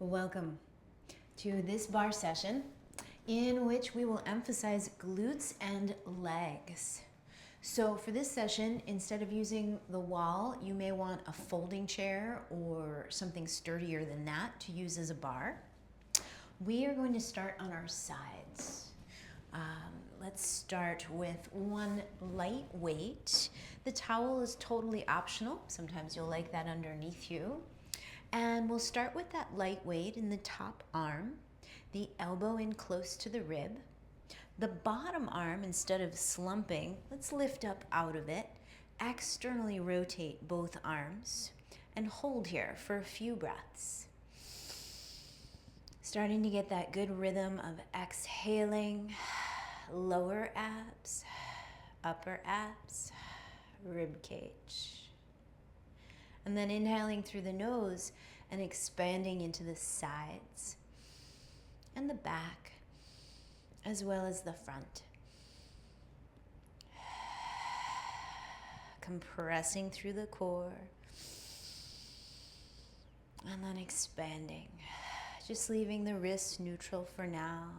Welcome to this barre session in which we will emphasize glutes and legs. So for this session, instead of using the wall, you may want a folding chair or something sturdier than that to use as a barre. We are going to start on our sides. Let's start with one light weight. The towel is totally optional. Sometimes you'll like that underneath you. And we'll start with that light weight in the top arm, the elbow in close to the rib. The bottom arm, instead of slumping, let's lift up out of it, externally rotate both arms, and hold here for a few breaths. Starting to get that good rhythm of exhaling, lower abs, upper abs, rib cage. And then inhaling through the nose and expanding into the sides and the back, as well as the front. Compressing through the core and then expanding. Just leaving the wrists neutral for now.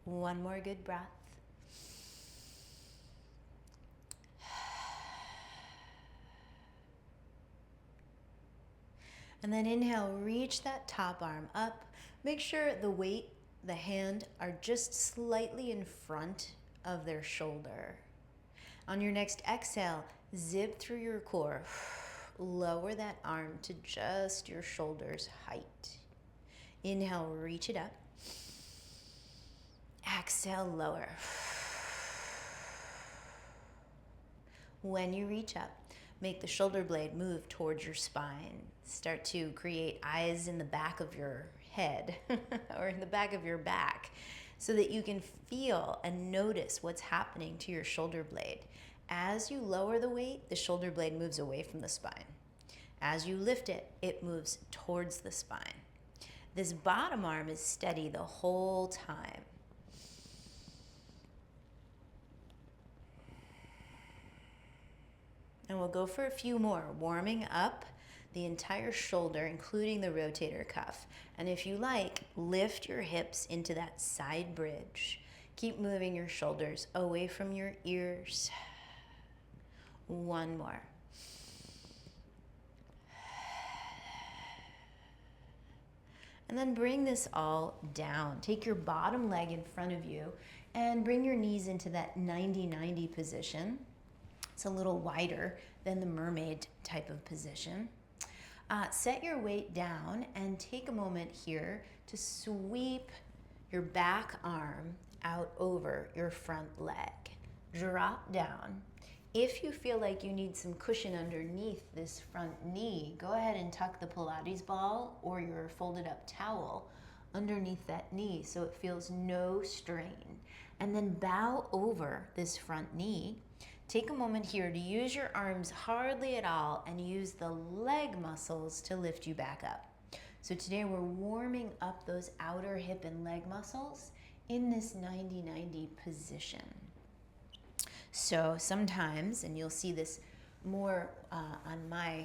One more good breath. And then inhale, reach that top arm up. Make sure the weight, the hand, are just slightly in front of their shoulder. On your next exhale, zip through your core. Lower that arm to just your shoulder's height. Inhale, reach it up. Exhale, lower. When you reach up, make the shoulder blade move towards your spine. Start to create eyes in the back of your head or in the back of your back so that you can feel and notice what's happening to your shoulder blade. As you lower the weight, the shoulder blade moves away from the spine. As you lift it, it moves towards the spine. This bottom arm is steady the whole time. And we'll go for a few more, warming up the entire shoulder, including the rotator cuff. And if you like, lift your hips into that side bridge. Keep moving your shoulders away from your ears. One more. And then bring this all down. Take your bottom leg in front of you and bring your knees into that 90-90 position. It's a little wider than the mermaid type of position. Set your weight down and take a moment here to sweep your back arm out over your front leg. Drop down. If you feel like you need some cushion underneath this front knee, go ahead and tuck the Pilates ball or your folded up towel underneath that knee so it feels no strain. And then bow over this front knee. Take a moment here to use your arms hardly at all and use the leg muscles to lift you back up. So today we're warming up those outer hip and leg muscles in this 90-90 position. So sometimes, and you'll see this more on my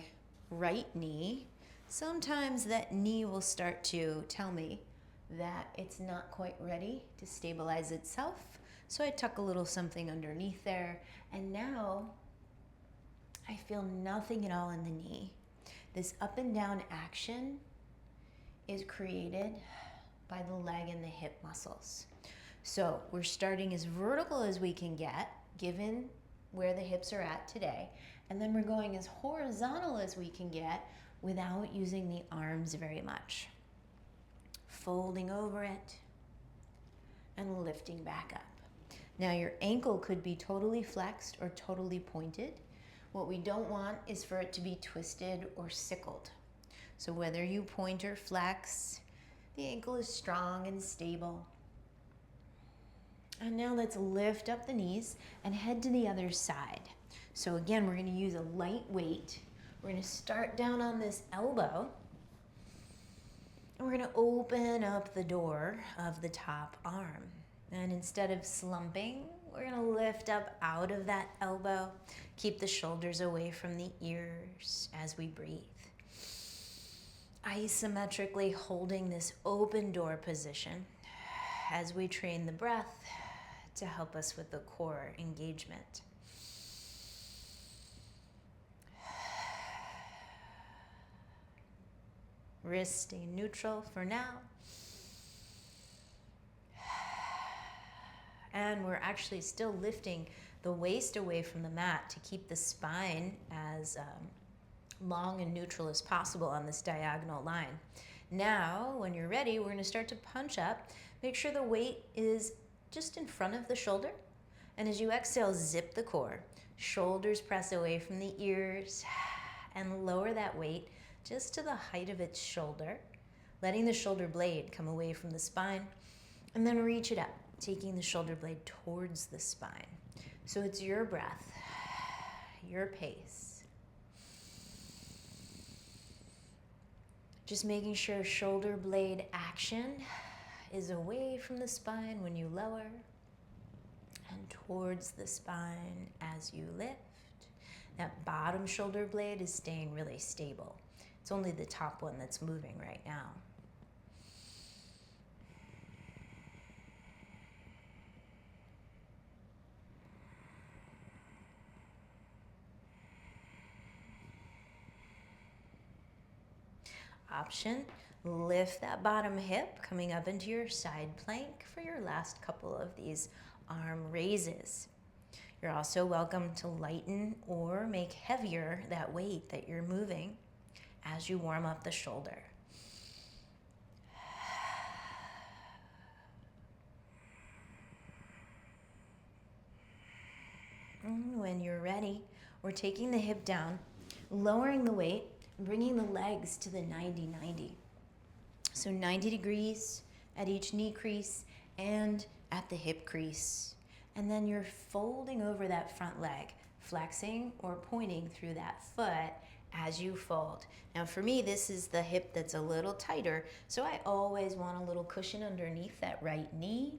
right knee, sometimes that knee will start to tell me that it's not quite ready to stabilize itself. So I tuck a little something underneath there, and now I feel nothing at all in the knee. This up and down action is created by the leg and the hip muscles. So we're starting as vertical as we can get, given where the hips are at today, and then we're going as horizontal as we can get without using the arms very much. Folding over it and lifting back up. Now your ankle could be totally flexed or totally pointed. What we don't want is for it to be twisted or sickled. So whether you point or flex, the ankle is strong and stable. And now let's lift up the knees and head to the other side. So again, we're going to use a light weight. We're going to start down on this elbow. And we're going to open up the door of the top arm. And instead of slumping, we're going to lift up out of that elbow. Keep the shoulders away from the ears as we breathe. isometrically holding this open door position as we train the breath to help us with the core engagement. Wrists stay neutral for now. And we're actually still lifting the waist away from the mat to keep the spine as long and neutral as possible on this diagonal line. Now, when you're ready, we're going to start to punch up. Make sure the weight is just in front of the shoulder. And as you exhale, zip the core. Shoulders press away from the ears and lower that weight just to the height of its shoulder, letting the shoulder blade come away from the spine, and then reach it up, taking the shoulder blade towards the spine. So it's your breath, your pace. Just making sure shoulder blade action is away from the spine when you lower and towards the spine as you lift. That bottom shoulder blade is staying really stable. It's only the top one that's moving right now. Option, lift that bottom hip, coming up into your side plank for your last couple of these arm raises. You're also welcome to lighten or make heavier that weight that you're moving as you warm up the shoulder. When you're ready, we're taking the hip down, lowering the weight, bringing the legs to the 90-90. So 90 degrees at each knee crease and at the hip crease. And then you're folding over that front leg, flexing or pointing through that foot as you fold. Now for me, this is the hip that's a little tighter, so I always want a little cushion underneath that right knee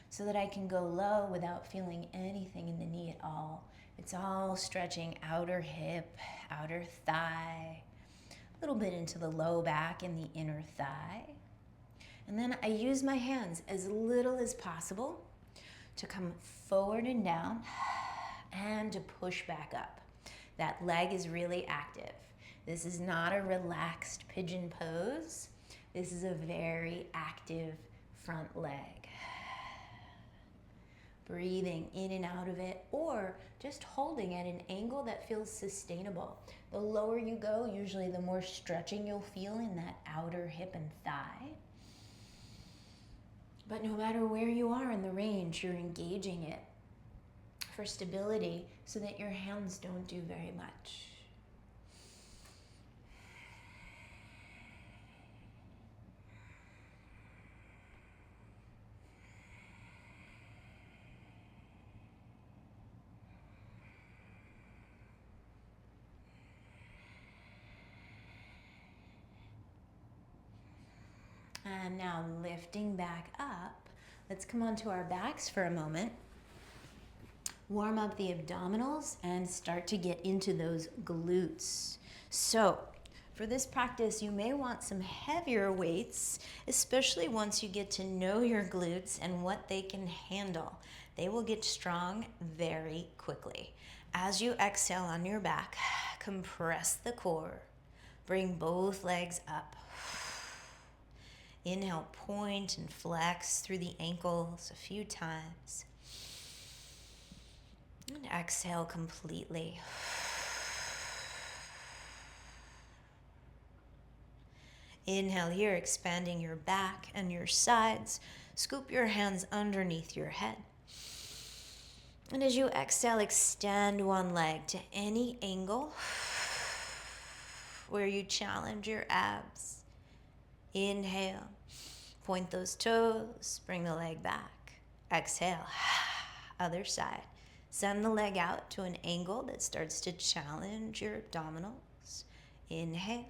so that I can go low without feeling anything in the knee at all. It's all stretching outer hip, outer thigh, a little bit into the low back and the inner thigh. And then I use my hands as little as possible to come forward and down and to push back up. That leg is really active. This is not a relaxed pigeon pose. This is a very active front leg. Breathing in and out of it, or just holding at an angle that feels sustainable. The lower you go, usually the more stretching you'll feel in that outer hip and thigh. But no matter where you are in the range, you're engaging it for stability so that your hands don't do very much. And now lifting back up, let's come onto our backs for a moment. Warm up the abdominals and start to get into those glutes. So for this practice, you may want some heavier weights, especially once you get to know your glutes and what they can handle. They will get strong very quickly. As you exhale on your back, compress the core. Bring both legs up. Inhale, point and flex through the ankles a few times. And exhale completely. Inhale here, expanding your back and your sides. Scoop your hands underneath your head. And as you exhale, extend one leg to any angle where you challenge your abs. Inhale, point those toes, bring the leg back. Exhale, other side. Send the leg out to an angle that starts to challenge your abdominals. Inhale,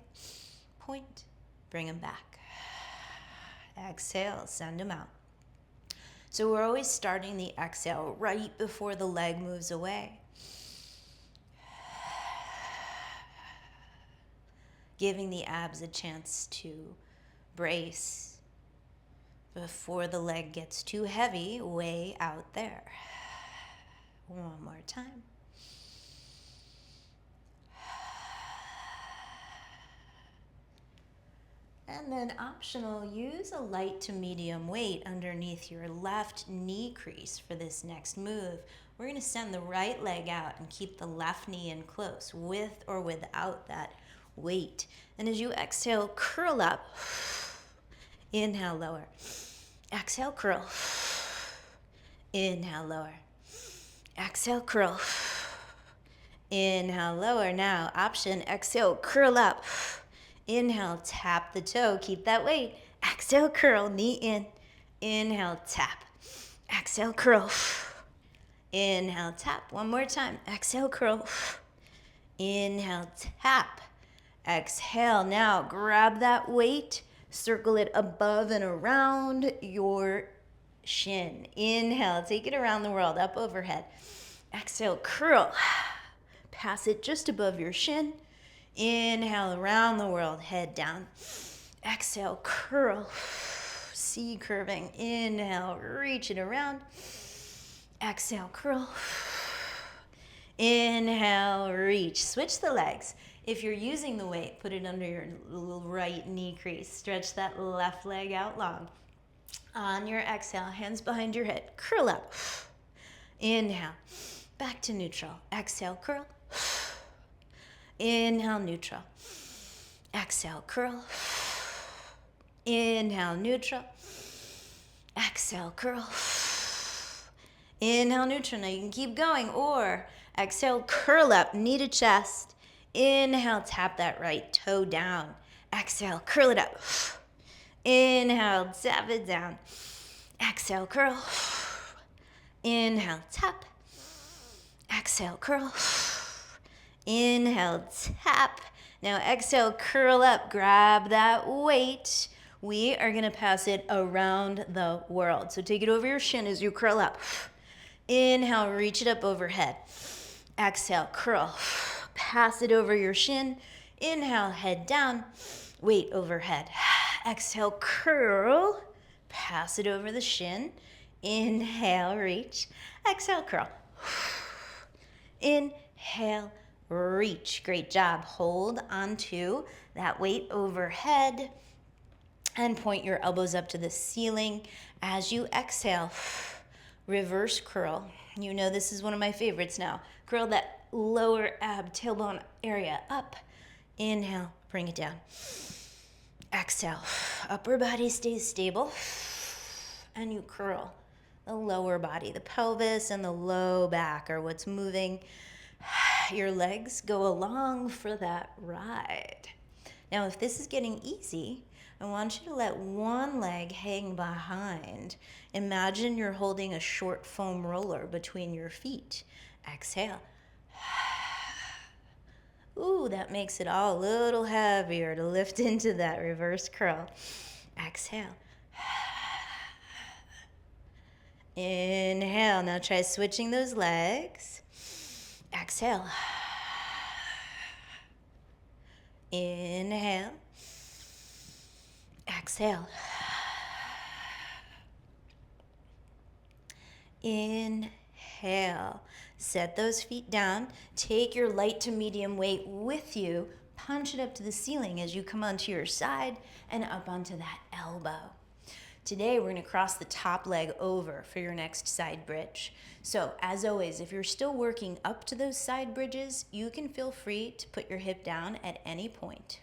point, bring them back. Exhale, send them out. So we're always starting the exhale right before the leg moves away. giving the abs a chance to brace before the leg gets too heavy way out there. One more time. And then optional, use a light to medium weight underneath your left knee crease for this next move. We're going to send the right leg out and keep the left knee in close with or without that weight. And as you exhale, curl up. Inhale, lower. Exhale, curl. Inhale, lower. Exhale, curl. Inhale, lower. Now, option, exhale, curl up. Inhale, tap the toe, keep that weight. Exhale, curl, knee in. Inhale, tap. Exhale, curl. Inhale, tap. One more time. Exhale, curl. Inhale, tap. Exhale. Now, grab that weight, circle it above and around your shin. Inhale, take it around the world, up overhead. Exhale, curl. Pass it just above your shin. Inhale, around the world, head down. Exhale, curl. C curving. Inhale, reach it around. Exhale, curl. Inhale, reach. Switch the legs. If you're using the weight, put it under your right knee crease. Stretch that left leg out long. On your exhale, hands behind your head. Curl up. Inhale. Back to neutral. Exhale, curl. Inhale, neutral. Exhale, curl. Inhale, neutral. Exhale, curl. Inhale, neutral. Now you can keep going, or exhale, curl up, knee to chest. Inhale, tap that right toe down. Exhale, curl it up. Inhale, tap it down. Exhale, curl. Inhale, tap. Exhale, curl. Inhale, tap. Now exhale, curl up, grab that weight. We are gonna pass it around the world. So take it over your shin as you curl up. Inhale, reach it up overhead. Exhale, curl. Pass it over your shin. Inhale, head down, weight overhead. Exhale, curl. Pass it over the shin. Inhale, reach. Exhale, curl. Inhale, reach. Great job. Hold onto that weight overhead and point your elbows up to the ceiling. As you exhale, reverse curl. You know this is one of my favorites now. Curl that lower ab tailbone area up. Inhale, bring it down. Exhale, upper body stays stable. And you curl the lower body. The pelvis and the low back are what's moving. Your legs go along for that ride. Now, if this is getting easy, I want you to let one leg hang behind. Imagine you're holding a short foam roller between your feet. Exhale. Ooh, that makes it all a little heavier to lift into that reverse curl. Exhale. Inhale. Now try switching those legs. Exhale. Inhale. Exhale. Inhale. Set those feet down. Take your light to medium weight with you. Punch it up to the ceiling as you come onto your side and up onto that elbow. Today, we're gonna cross the top leg over for your next side bridge. So, as always, if you're still working up to those side bridges, you can feel free to put your hip down at any point.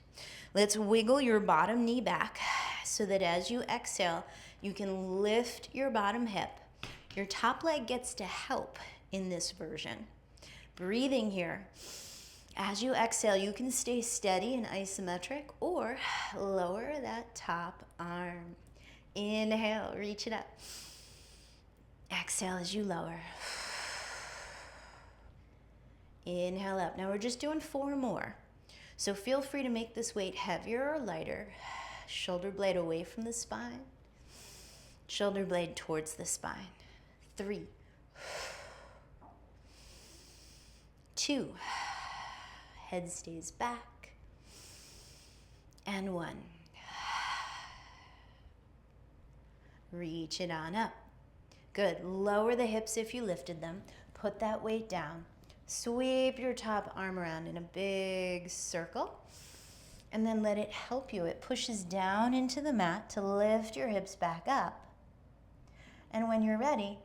Let's wiggle your bottom knee back so that as you exhale, you can lift your bottom hip. Your top leg gets to help in this version. Breathing here. As you exhale, you can stay steady and isometric or lower that top arm. Inhale, reach it up. Exhale as you lower. Inhale up. Now we're just doing 4 more. So feel free to make this weight heavier or lighter. Shoulder blade away from the spine. Shoulder blade towards the spine. 3, 2, head stays back. and 1. Reach it on up. Good. Lower the hips if you lifted them. Put that weight down. Sweep your top arm around in a big circle. And then let it help you. It pushes down into the mat to lift your hips back up. And when you're ready,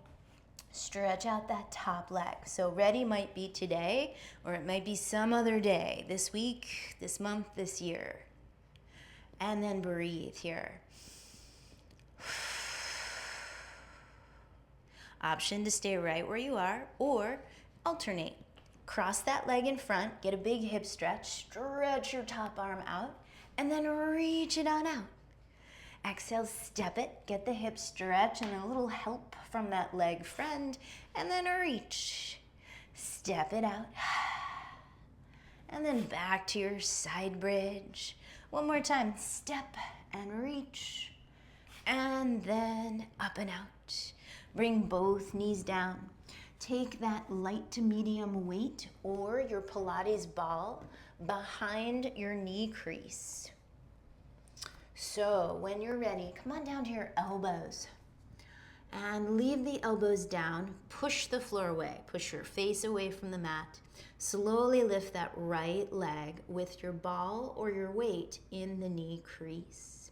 stretch out that top leg. So ready might be today, or it might be some other day, this week, this month, this year. And then breathe here. Option to stay right where you are, or alternate. Cross that leg in front, get a big hip stretch, stretch your top arm out, and then reach it on out. Exhale, step it, get the hip stretch and a little help from that leg friend, and then reach. Step it out. And then back to your side bridge. One more time, step and reach. And then up and out. Bring both knees down. Take that light to medium weight or your Pilates ball behind your knee crease. So when you're ready, come on down to your elbows and leave the elbows down. Push the floor away. Push your face away from the mat. Slowly lift that right leg with your ball or your weight in the knee crease.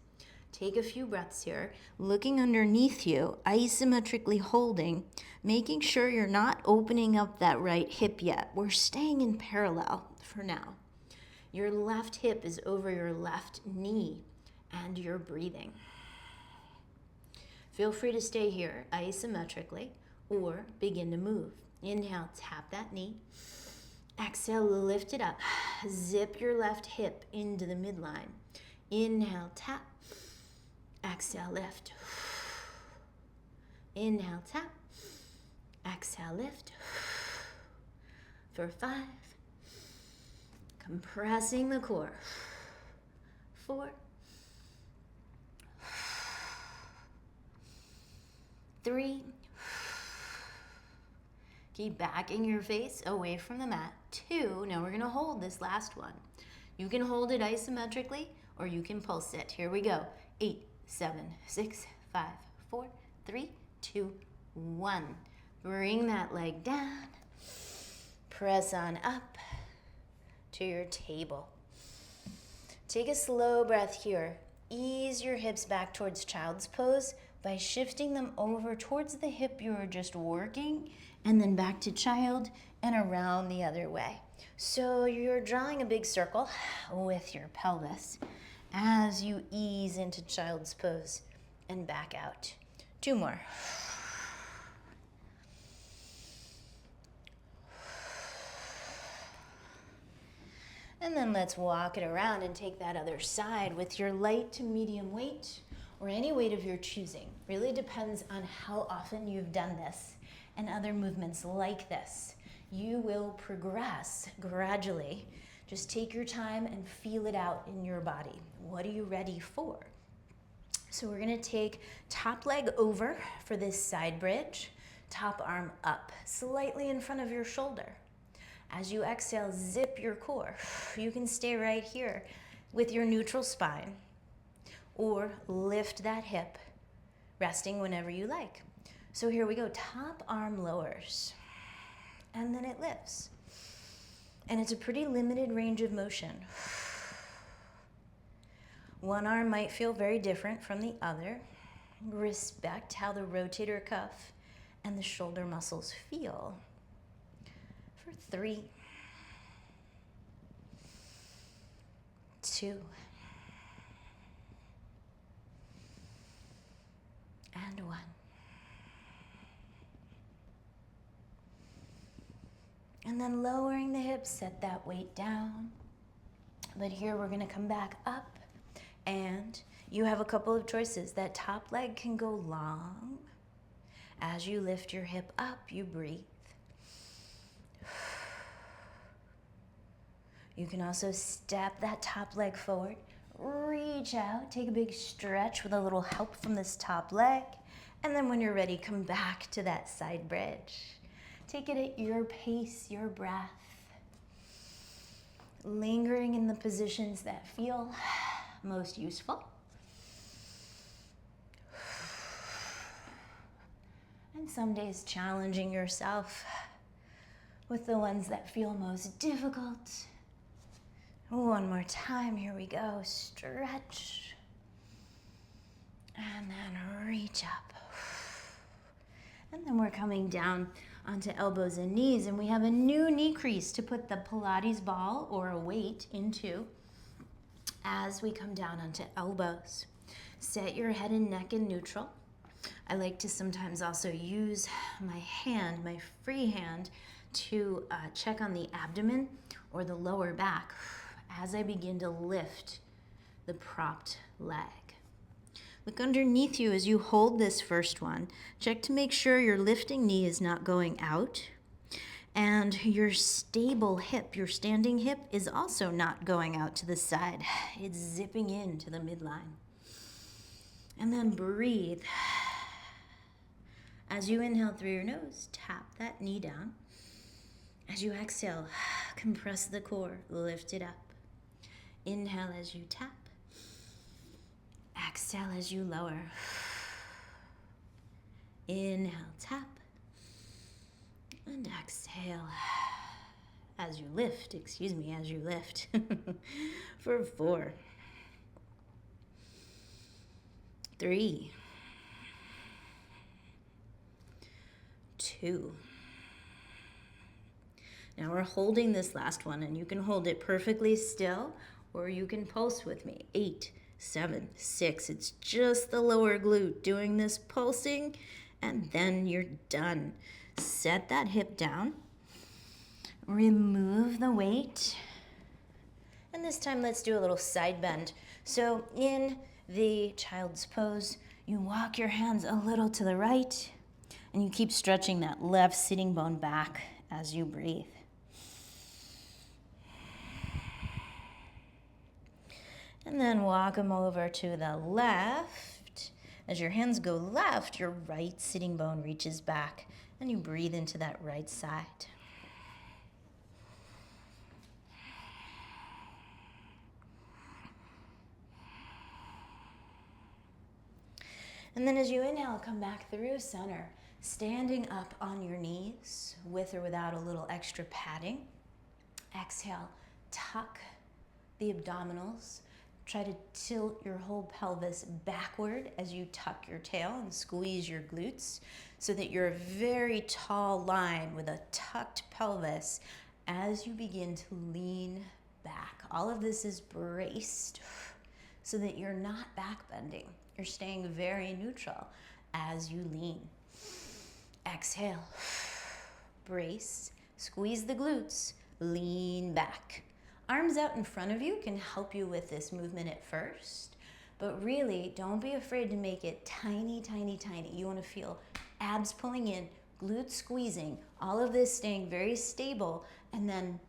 Take a few breaths here, looking underneath you, isometrically holding, making sure you're not opening up that right hip yet. We're staying in parallel for now. Your left hip is over your left knee, and you're breathing. Feel free to stay here isometrically or begin to move. Inhale, tap that knee. Exhale, lift it up. Zip your left hip into the midline. Inhale, tap. Exhale, lift. Inhale, tap. Exhale, lift. For 5. Compressing the core. 4. 3. Keep backing your face away from the mat. 2. Now we're going to hold this last one. You can hold it isometrically or you can pulse it. Here we go. 8, 7, 6, 5, 4, 3, 2, 1. Bring that leg down. Press on up to your table. Take a slow breath here. Ease your hips back towards child's pose by shifting them over towards the hip you were just working, and then back to child and around the other way. So you're drawing a big circle with your pelvis as you ease into child's pose and back out. 2 more. And then let's walk it around and take that other side with your light to medium weight or any weight of your choosing. Really depends on how often you've done this and other movements like this. You will progress gradually. Just take your time and feel it out in your body. What are you ready for? So we're gonna take top leg over for this side bridge, top arm up, slightly in front of your shoulder. As you exhale, zip your core. You can stay right here with your neutral spine or lift that hip, resting whenever you like. So here we go, top arm lowers and then it lifts. And it's a pretty limited range of motion. One arm might feel very different from the other. Respect how the rotator cuff and the shoulder muscles feel. For 3, 2, and 1. And then lowering the hips, set that weight down. But here we're gonna come back up and you have a couple of choices. That top leg can go long. As you lift your hip up, you breathe. You can also step that top leg forward, reach out, take a big stretch with a little help from this top leg, and then when you're ready, come back to that side bridge. Take it at your pace, your breath. Lingering in the positions that feel most useful. And some days challenging yourself with the ones that feel most difficult. One more time, here we go. Stretch. And then reach up. And then we're coming down onto elbows and knees, and we have a new knee crease to put the Pilates ball or a weight into as we come down onto elbows. Set your head and neck in neutral. I like to sometimes also use my hand, my free hand, to check on the abdomen or the lower back as I begin to lift the propped leg. Look underneath you as you hold this first one. Check to make sure your lifting knee is not going out. And your stable hip, your standing hip, is also not going out to the side. It's zipping into the midline. And then breathe. As you inhale through your nose, tap that knee down. As you exhale, compress the core, lift it up. Inhale as you tap. Exhale as you lower. Inhale, tap. And exhale as you lift, as you lift. For 4, 3, 2. Now we're holding this last one, and you can hold it perfectly still, or you can pulse with me. 8, 7, 6. It's just the lower glute doing this pulsing, and then you're done. Set that hip down. Remove the weight. And this time let's do a little side bend. So in the child's pose, you walk your hands a little to the right, and you keep stretching that left sitting bone back as you breathe. And then walk them over to the left. As your hands go left, your right sitting bone reaches back, and you breathe into that right side. And then as you inhale, come back through center, standing up on your knees with or without a little extra padding. Exhale, tuck the abdominals. Try to tilt your whole pelvis backward as you tuck your tail and squeeze your glutes so that you're a very tall line with a tucked pelvis as you begin to lean back. All of this is braced so that you're not back bending. You're staying very neutral as you lean. Exhale, brace, squeeze the glutes, lean back. Arms out in front of you can help you with this movement at first, but really don't be afraid to make it tiny, tiny, tiny. You want to feel abs pulling in, glutes squeezing, all of this staying very stable, and then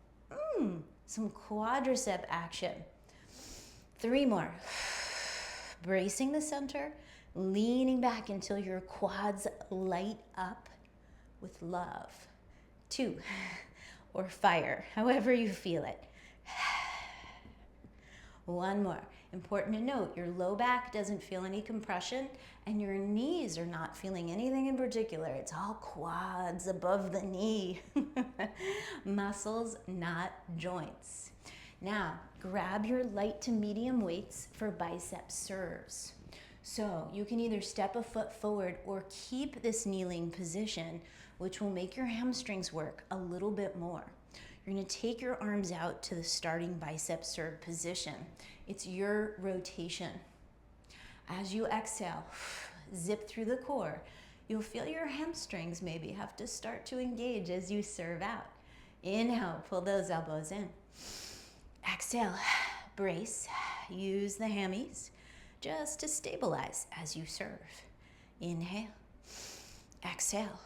some quadricep action. 3 more. Bracing the center, leaning back until your quads light up with love. 2, or fire, however you feel it. 1 more. Important to note, your low back doesn't feel any compression, and your knees are not feeling anything in particular. It's all quads above the knee. Muscles, not joints. Now, grab your light to medium weights for bicep serves. So you can either step a foot forward or keep this kneeling position, which will make your hamstrings work a little bit more. You're gonna take your arms out to the starting bicep serve position. It's your rotation. As you exhale, zip through the core. You'll feel your hamstrings maybe have to start to engage as you serve out. Inhale, pull those elbows in. Exhale, brace. Use the hammies just to stabilize as you serve. Inhale, exhale.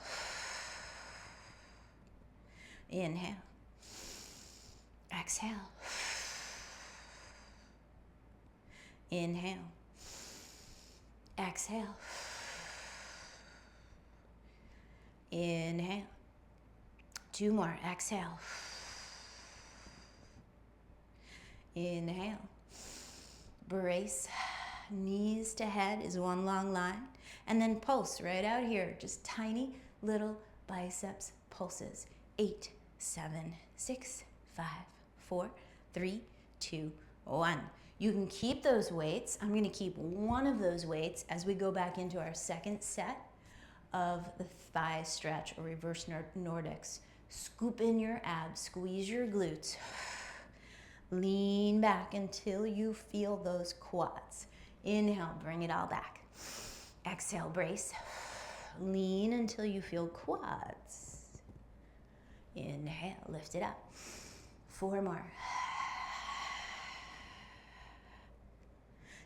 Inhale, exhale. Inhale, exhale. Inhale. 2 more, exhale. Inhale. Brace, knees to head is one long line. And then pulse right out here, just tiny little biceps pulses. 8, 7, 6, 5, 4, 3, 2, 1. You can keep those weights. I'm gonna keep one of those weights as we go back into our second set of the thigh stretch or reverse Nordics. Scoop in your abs, squeeze your glutes. Lean back until you feel those quads. Inhale, bring it all back. Exhale, brace. Lean until you feel quads. Inhale, lift it up. 4 more.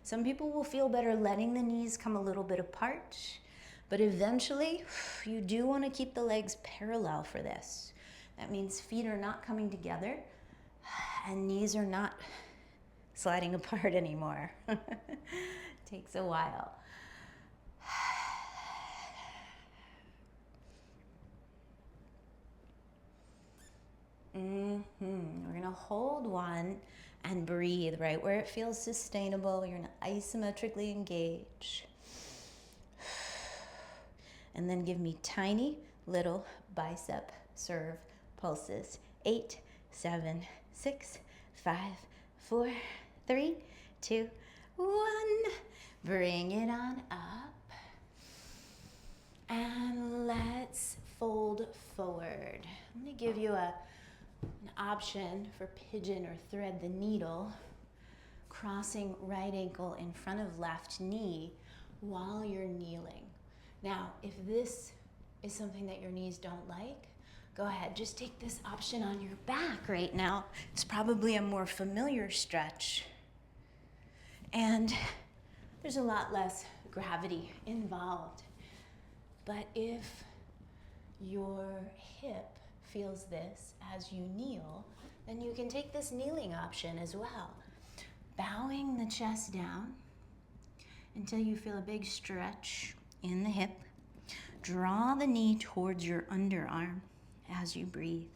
Some people will feel better letting the knees come a little bit apart, but eventually you do want to keep the legs parallel for this. That means feet are not coming together and knees are not sliding apart anymore. Takes a while. We're gonna hold one and breathe right where it feels sustainable. You're gonna isometrically engage. And then give me tiny little bicep serve pulses. 8, 7, 6, 5, 4, 3, 2, 1. Bring it on up. And let's fold forward. I'm gonna give you an option for pigeon or thread the needle, crossing right ankle in front of left knee while you're kneeling. Now, if this is something that your knees don't like, go ahead, just take this option on your back right now. It's probably a more familiar stretch. And there's a lot less gravity involved. But if your hip feels this as you kneel, then you can take this kneeling option as well. Bowing the chest down until you feel a big stretch in the hip. Draw the knee towards your underarm as you breathe.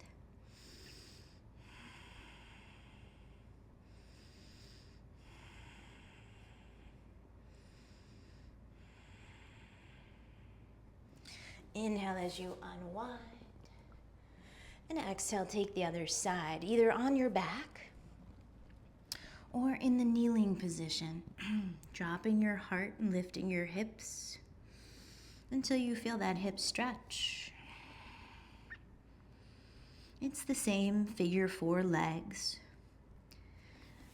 Inhale as you unwind. And exhale, take the other side, either on your back or in the kneeling position. Dropping your heart and lifting your hips until you feel that hip stretch. It's the same figure 4 legs.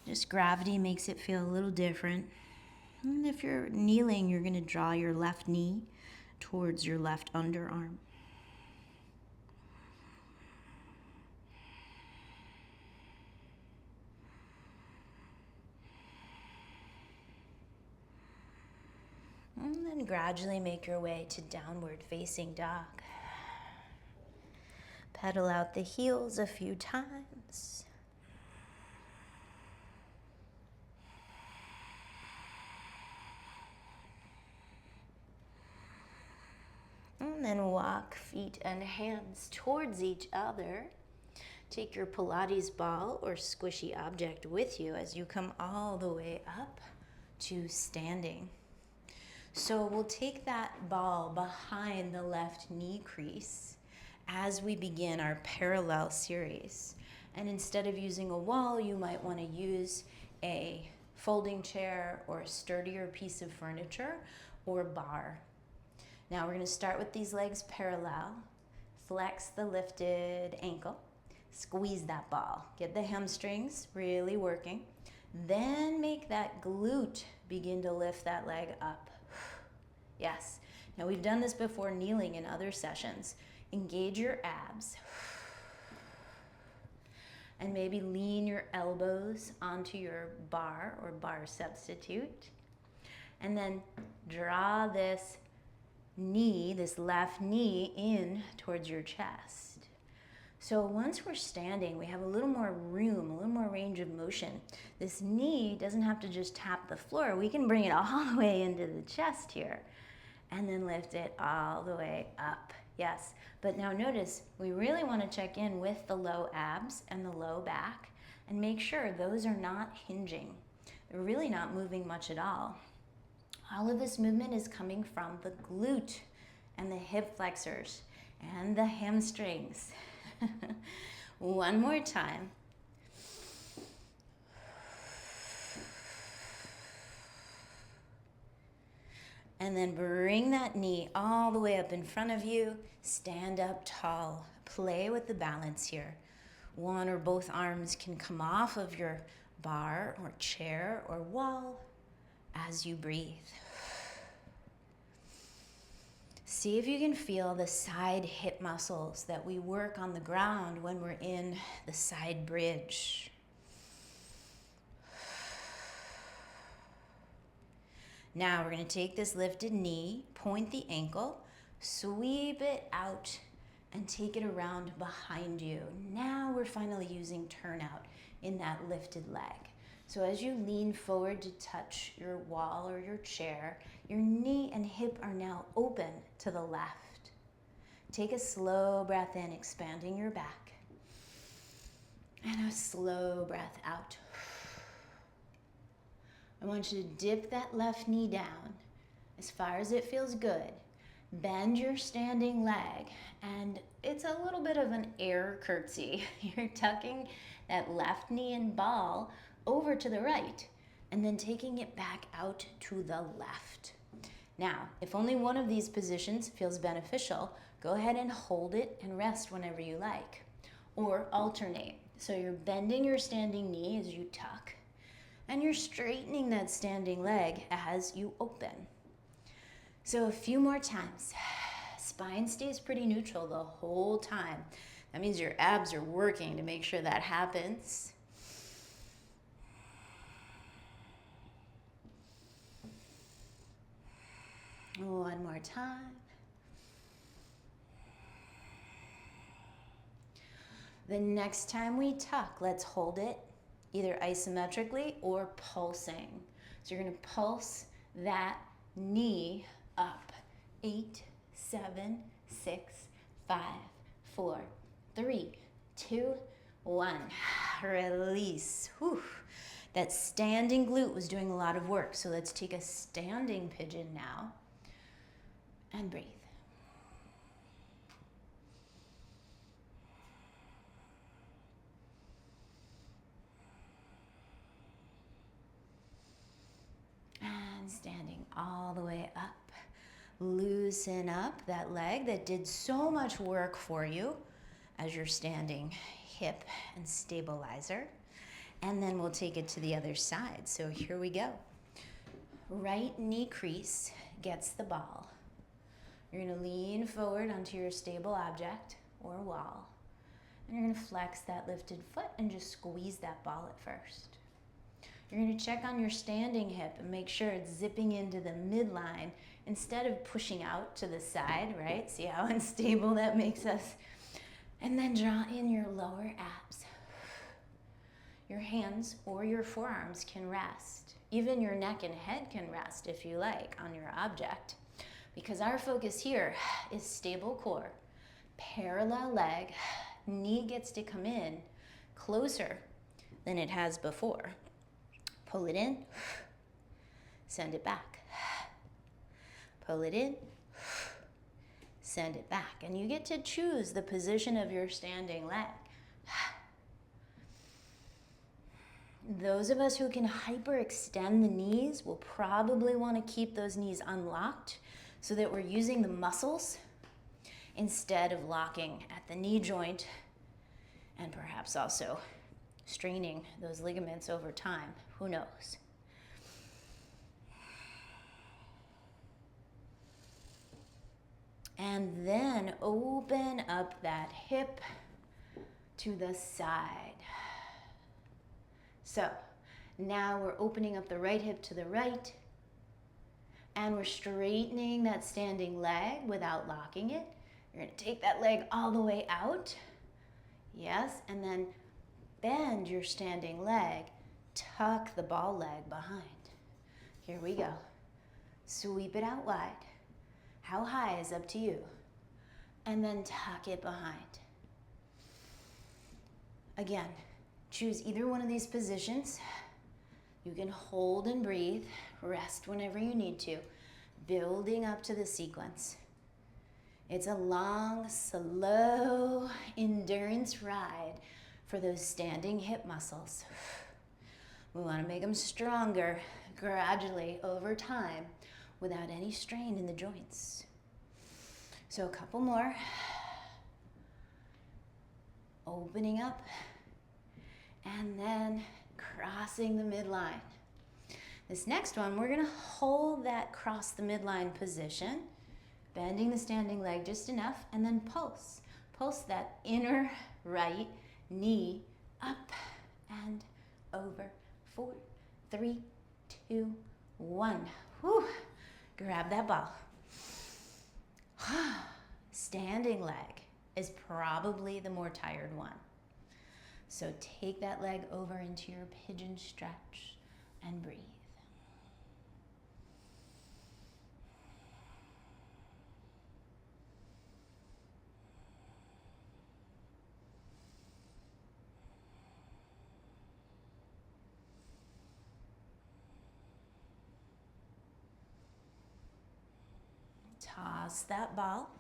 Just gravity makes it feel a little different. And if you're kneeling, you're going to draw your left knee towards your left underarm. And then gradually make your way to downward facing dog. Pedal out the heels a few times. And then walk feet and hands towards each other. Take your Pilates ball or squishy object with you as you come all the way up to standing. So we'll take that ball behind the left knee crease as we begin our parallel series. And instead of using a wall, you might want to use a folding chair or a sturdier piece of furniture or bar. Now we're going to start with these legs parallel. Flex the lifted ankle. Squeeze that ball. Get the hamstrings really working. Then make that glute begin to lift that leg up. Yes. Now we've done this before kneeling in other sessions. Engage your abs. And maybe lean your elbows onto your bar or bar substitute. And then draw this knee, this left knee, in towards your chest. So once we're standing, we have a little more room, a little more range of motion. This knee doesn't have to just tap the floor. We can bring it all the way into the chest here. And then lift it all the way up. Yes, but now notice, we really want to check in with the low abs and the low back and make sure those are not hinging. You're really not moving much at all. All of this movement is coming from the glute and the hip flexors and the hamstrings. One more time. And then bring that knee all the way up in front of you. Stand up tall. Play with the balance here. One or both arms can come off of your bar or chair or wall as you breathe. See if you can feel the side hip muscles that we work on the ground when we're in the side bridge. Now we're going to take this lifted knee, point the ankle, sweep it out, and take it around behind you. Now we're finally using turnout in that lifted leg. So as you lean forward to touch your wall or your chair, your knee and hip are now open to the left. Take a slow breath in, expanding your back. And a slow breath out. I want you to dip that left knee down as far as it feels good. Bend your standing leg, and it's a little bit of an air curtsy. You're tucking that left knee and ball over to the right, and then taking it back out to the left. Now, if only one of these positions feels beneficial, go ahead and hold it and rest whenever you like, or alternate. So you're bending your standing knee as you tuck, and you're straightening that standing leg as you open. So a few more times. Spine stays pretty neutral the whole time. That means your abs are working to make sure that happens. One more time. The next time we tuck, let's hold it either isometrically or pulsing. So you're going to pulse that knee up. 8, 7, 6, 5, 4, 3, 2, 1. Release. Whew. That standing glute was doing a lot of work. So let's take a standing pigeon now and breathe. And standing all the way up. Loosen up that leg that did so much work for you as your standing hip and stabilizer. And then we'll take it to the other side. So here we go. Right knee crease gets the ball. You're going to lean forward onto your stable object or wall. And you're going to flex that lifted foot and just squeeze that ball at first. You're going to check on your standing hip and make sure it's zipping into the midline instead of pushing out to the side, right? See how unstable that makes us? And then draw in your lower abs. Your hands or your forearms can rest. Even your neck and head can rest if you like on your object. Because our focus here is stable core, parallel leg, knee gets to come in closer than it has before. Pull it in, send it back. Pull it in, send it back. And you get to choose the position of your standing leg. Those of us who can hyperextend the knees will probably want to keep those knees unlocked so that we're using the muscles instead of locking at the knee joint and perhaps also straining those ligaments over time. Who knows? And then open up that hip to the side. So now we're opening up the right hip to the right, and we're straightening that standing leg without locking it. You're going to take that leg all the way out. Yes, and then bend your standing leg. Tuck the ball leg behind. Here we go. Sweep it out wide. How high is up to you. And then tuck it behind. Again, choose either one of these positions. You can hold and breathe, rest whenever you need to, building up to the sequence. It's a long, slow endurance ride for those standing hip muscles. We want to make them stronger gradually over time without any strain in the joints. So a couple more. Opening up and then crossing the midline. This next one, we're gonna hold that cross the midline position, bending the standing leg just enough, and then pulse. Pulse that inner right knee up and over. 4, 3, 2, 1. Whew. Grab that ball. Standing leg is probably the more tired one. So take that leg over into your pigeon stretch and breathe. Toss that ball.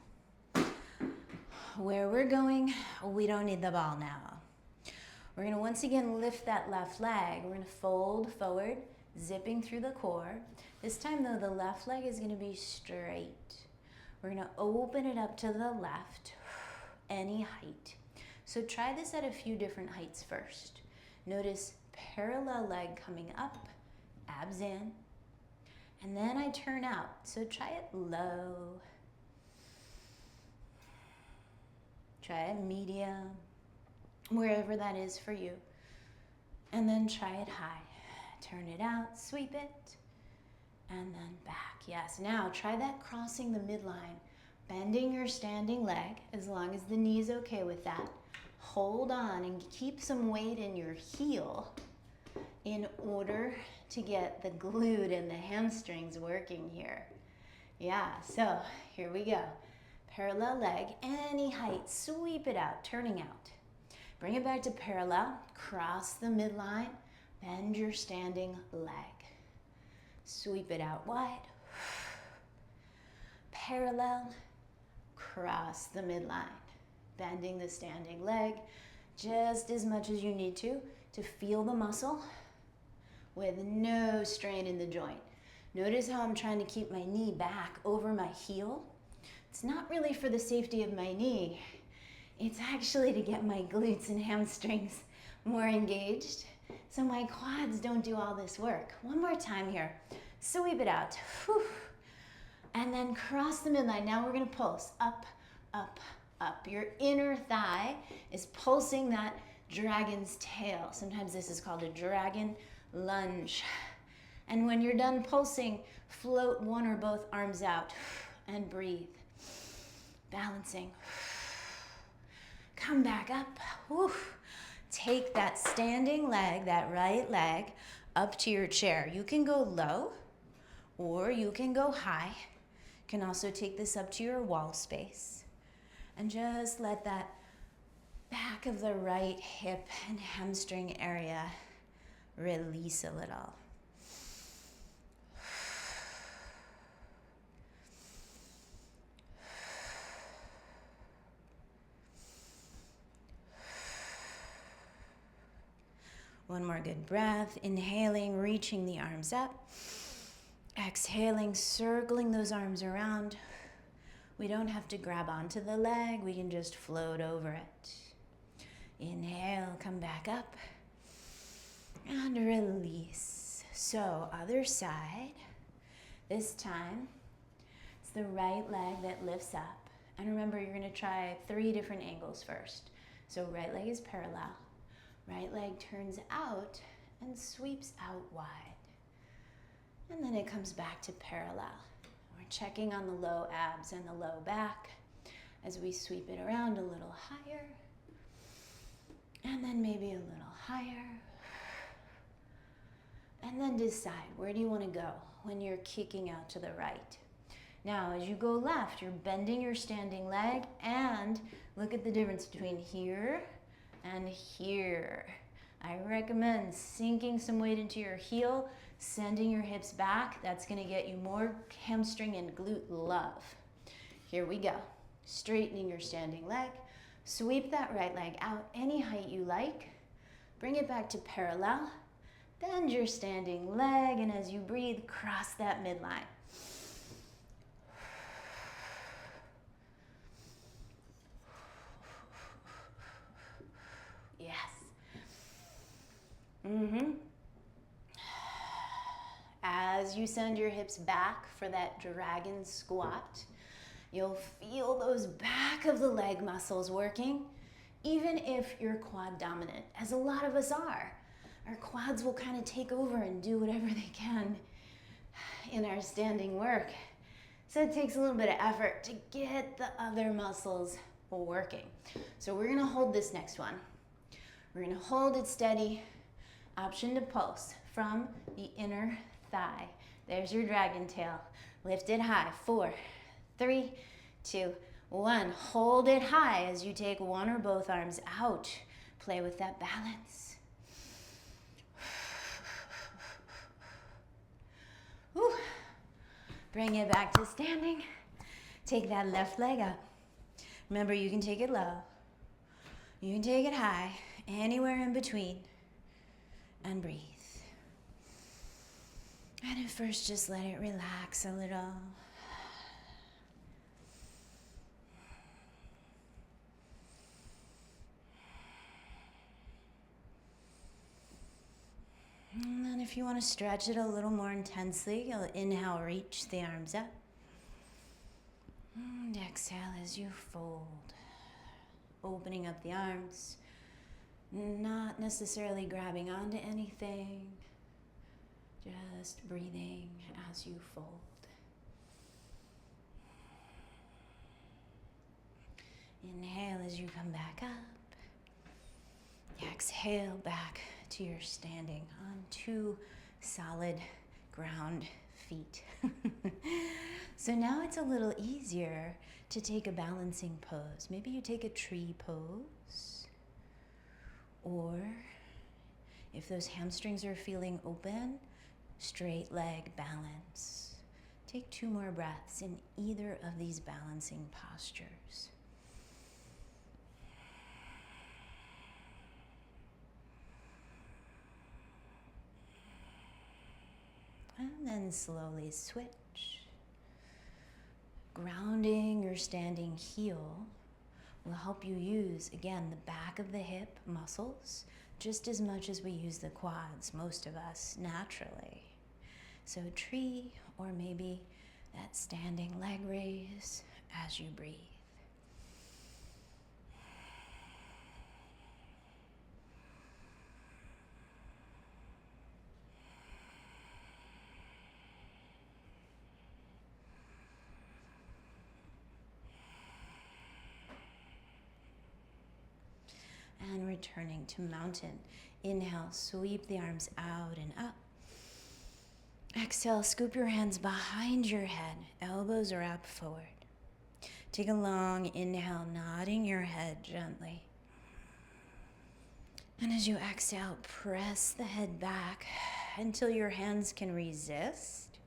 Where we're going, we don't need the ball now. We're gonna once again lift that left leg. We're gonna fold forward, zipping through the core. This time though, the left leg is gonna be straight. We're gonna open it up to the left, any height. So try this at a few different heights first. Notice parallel leg coming up, abs in, and then I turn out. So try it low. Try it medium, wherever that is for you. And then try it high. Turn it out, sweep it, and then back. Yes, now try that crossing the midline, bending your standing leg, as long as the knee is okay with that. Hold on and keep some weight in your heel in order to get the glute and the hamstrings working here. Yeah, so here we go. Parallel leg, any height, sweep it out, turning out. Bring it back to parallel, cross the midline, bend your standing leg. Sweep it out wide. Parallel, cross the midline, bending the standing leg just as much as you need to feel the muscle with no strain in the joint. Notice how I'm trying to keep my knee back over my heel. It's not really for the safety of my knee. It's actually to get my glutes and hamstrings more engaged so my quads don't do all this work. One more time here. Sweep it out. Whew. And then cross the midline. Now we're gonna pulse up, up, up. Your inner thigh is pulsing that dragon's tail. Sometimes this is called a dragon lunge. And when you're done pulsing, float one or both arms out and breathe. Balancing. Come back up. Whew. Take that standing leg, that right leg, up to your chair. You can go low or you can go high. You can also take this up to your wall space. And just let that back of the right hip and hamstring area release a little. One more good breath. Inhaling, reaching the arms up. Exhaling, circling those arms around. We don't have to grab onto the leg. We can just float over it. Inhale, come back up. And release. So, other side. This time, it's the right leg that lifts up. And remember, you're going to try 3 different angles first. So, right leg is parallel. Right leg turns out and sweeps out wide. And then it comes back to parallel. We're checking on the low abs and the low back as we sweep it around a little higher. And then maybe a little higher. And then decide, where do you want to go when you're kicking out to the right? Now, as you go left, you're bending your standing leg, and look at the difference between here and here. I recommend sinking some weight into your heel, sending your hips back. That's gonna get you more hamstring and glute love. Here we go. Straightening your standing leg. Sweep that right leg out any height you like. Bring it back to parallel. Bend your standing leg, and as you breathe, cross that midline. Yes. As you send your hips back for that dragon squat, you'll feel those back of the leg muscles working, even if you're quad dominant, as a lot of us are. Our quads will kind of take over and do whatever they can in our standing work. So it takes a little bit of effort to get the other muscles working. So we're gonna hold this next one. We're gonna hold it steady. Option to pulse from the inner thigh. There's your dragon tail. Lift it high. 4, 3, 2, 1. Hold it high as you take one or both arms out. Play with that balance. Whew. Bring it back to standing. Take that left leg up. Remember, you can take it low. You can take it high, anywhere in between. And breathe. And at first, just let it relax a little. And then if you want to stretch it a little more intensely, you'll inhale, reach the arms up. And exhale as you fold. Opening up the arms. Not necessarily grabbing onto anything, just breathing as you fold. Inhale as you come back up. Exhale back to your standing on 2 solid ground feet. So now it's a little easier to take a balancing pose. Maybe you take a tree pose. Or if those hamstrings are feeling open, straight leg balance. Take 2 more breaths in either of these balancing postures. And then slowly switch. Grounding your standing heel will help you use, again, the back of the hip muscles just as much as we use the quads, most of us, naturally. So tree, or maybe that standing leg raise as you breathe. And returning to mountain. Inhale, sweep the arms out and up. Exhale, scoop your hands behind your head. Elbows wrap forward. Take a long inhale, nodding your head gently. And as you exhale, press the head back until your hands can resist.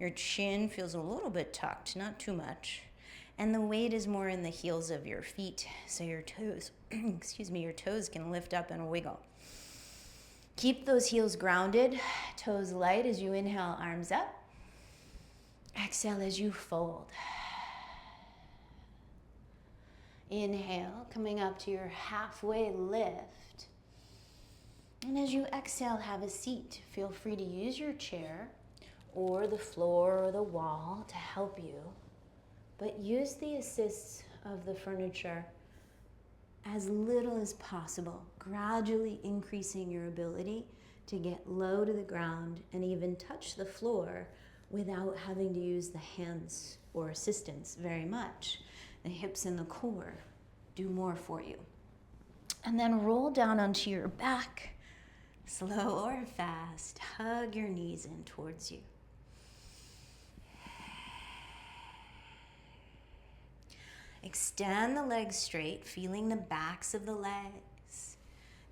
Your chin feels a little bit tucked, not too much. And the weight is more in the heels of your feet, so your toes, your toes can lift up and wiggle. Keep those heels grounded, toes light as you inhale, arms up. Exhale as you fold. Inhale, coming up to your halfway lift. And as you exhale, have a seat. Feel free to use your chair or the floor or the wall to help you. But use the assists of the furniture as little as possible, gradually increasing your ability to get low to the ground and even touch the floor without having to use the hands or assistance very much. The hips and the core do more for you. And then roll down onto your back, slow or fast. Hug your knees in towards you. Extend the legs straight, feeling the backs of the legs.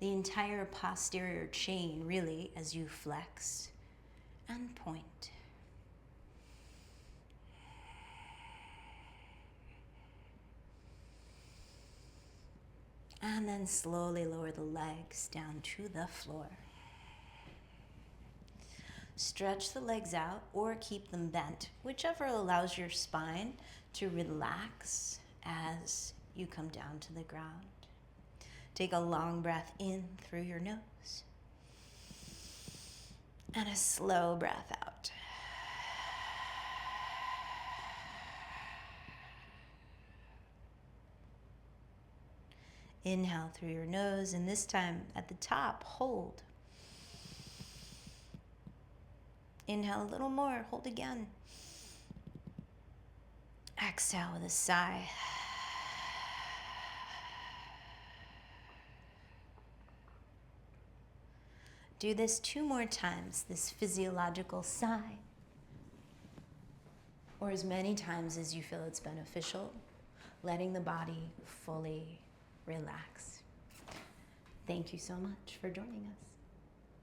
the entire posterior chain really as you flex and point. And then slowly lower the legs down to the floor. Stretch the legs out or keep them bent, whichever allows your spine to relax as you come down to the ground. Take a long breath in through your nose and a slow breath out. Inhale through your nose, and this time at the top, hold. Inhale a little more, hold again. Exhale with a sigh. Do this 2 more times, this physiological sigh, or as many times as you feel it's beneficial, letting the body fully relax. Thank you so much for joining us.